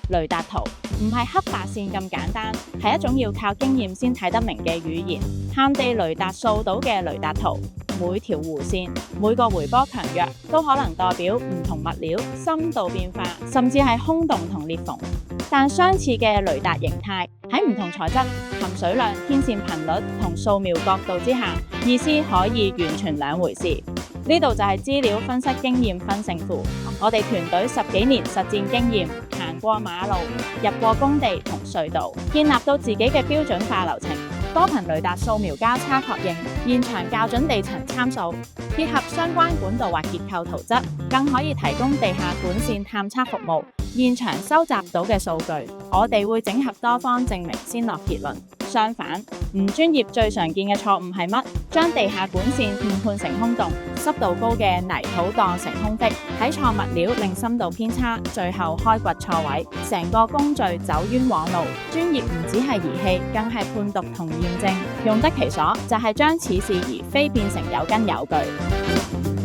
雷達圖唔係黑白線咁簡單，係一種要靠經驗先睇得明嘅語言。探地雷達掃到嘅雷達圖，每條弧線、每個回波強弱都可能代表唔同物料、深度變化，甚至係空洞同裂縫。但相似嘅雷達形態喺唔同材質、含水量、天線頻率同掃描角度之下，意思可以完全兩回事。呢度就係資料分析經驗分勝負。我哋團隊10幾年實戰經驗，行過馬路、入過工地同隧道，建立到自己嘅標準化流程。多頻雷達掃描交叉確認，現場校準地層參數，結合相關管道或結構圖則，更可以提供地下管線探測服務。現場收集到嘅數據，我哋會整合多方證明先落結論。相反，唔專業最常見嘅錯誤係乜？將地下管線誤判成空洞，濕度高嘅泥土當成空隙，睇錯物料令深度偏差，最後開掘錯位，成個工序走冤枉路。專業唔只係儀器，更係判讀同驗證，用得其所就係將似是而非變成有根有據。